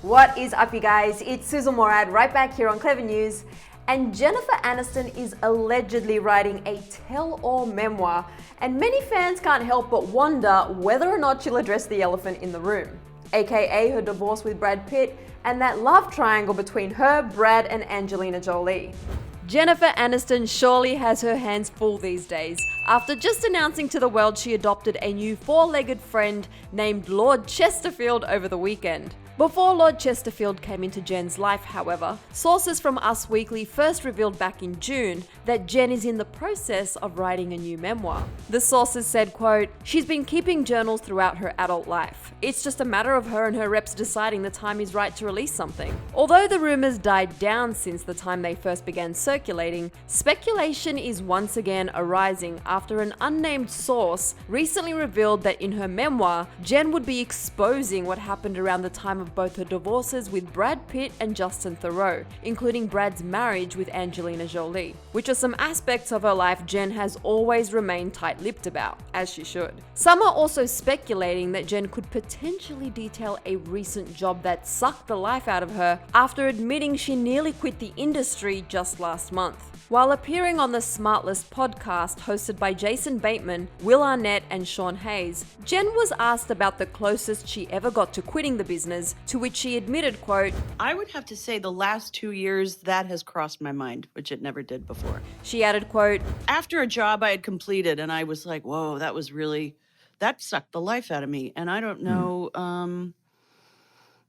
What is up, you guys? It's Susan Morad right back here on Clever News. And Jennifer Aniston is allegedly writing a tell-all memoir, and many fans can't help but wonder whether or not she'll address the elephant in the room, aka her divorce with Brad Pitt and that love triangle between her, Brad, and Angelina Jolie. Jennifer Aniston surely has her hands full these days after just announcing to the world she adopted a new four-legged friend named Lord Chesterfield over the weekend. Before Lord Chesterfield came into Jen's life, however, sources from Us Weekly first revealed back in June that Jen is in the process of writing a new memoir. The sources said, quote, "She's been keeping journals throughout her adult life. It's just a matter of her and her reps deciding the time is right to release something." Although the rumors died down since the time they first began circulating, speculation is once again arising after an unnamed source recently revealed that in her memoir, Jen would be exposing what happened around the time of both her divorces with Brad Pitt and Justin Theroux, including Brad's marriage with Angelina Jolie, which are some aspects of her life Jen has always remained tight-lipped about, as she should. Some are also speculating that Jen could potentially detail a recent job that sucked the life out of her after admitting she nearly quit the industry just last month. While appearing on the Smartlist podcast hosted by Jason Bateman, Will Arnett, and Sean Hayes, Jen was asked about the closest she ever got to quitting the business, to which she admitted, quote, "I would have to say the last 2 years that has crossed my mind, which it never did before." She added, quote, "After a job I had completed and I was like, whoa, that sucked the life out of me. And I don't know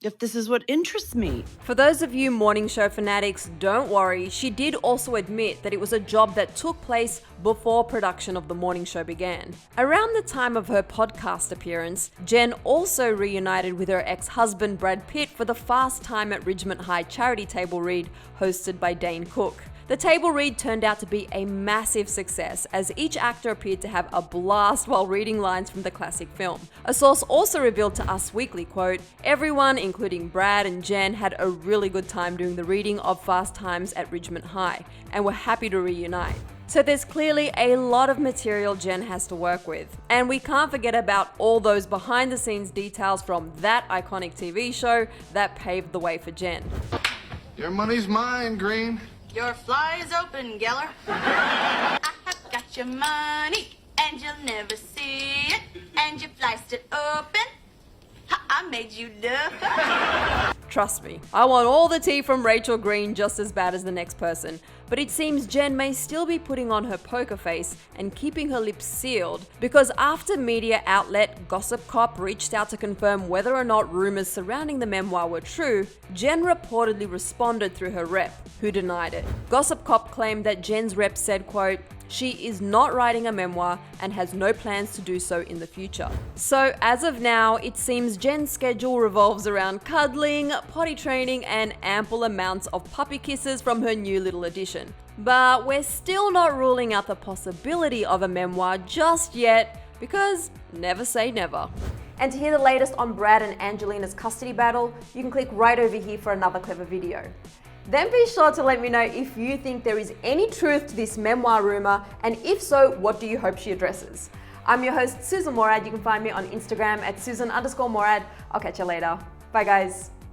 if this is what interests me." For those of you morning show fanatics, don't worry, she did also admit that it was a job that took place before production of the morning show began. Around the time of her podcast appearance, Jen also reunited with her ex-husband Brad Pitt for the Fast Time at Ridgemont High charity table read hosted by Dane Cook. The table read turned out to be a massive success, as each actor appeared to have a blast while reading lines from the classic film. A source also revealed to Us Weekly, quote, "Everyone, including Brad and Jen, had a really good time doing the reading of Fast Times at Ridgemont High, and were happy to reunite." So there's clearly a lot of material Jen has to work with. And we can't forget about all those behind the scenes details from that iconic TV show that paved the way for Jen. Your money's mine, Green. Your fly is open, Geller. I have got your money, and you'll never see it. And your fly's still open. I made you look. Trust me, I want all the tea from Rachel Green just as bad as the next person. But it seems Jen may still be putting on her poker face and keeping her lips sealed, because after media outlet Gossip Cop reached out to confirm whether or not rumors surrounding the memoir were true, Jen reportedly responded through her rep, who denied it. Gossip Cop claimed that Jen's rep said, quote, "She is not writing a memoir and has no plans to do so in the future." So as of now, it seems Jen's schedule revolves around cuddling, potty training, and ample amounts of puppy kisses from her new little addition. But we're still not ruling out the possibility of a memoir just yet, because never say never. And to hear the latest on Brad and Angelina's custody battle, you can click right over here for another clever video. Then be sure to let me know if you think there is any truth to this memoir rumor, and if so, what do you hope she addresses? I'm your host, Susan Morad. You can find me on Instagram at Susan_Morad. I'll catch you later. Bye, guys.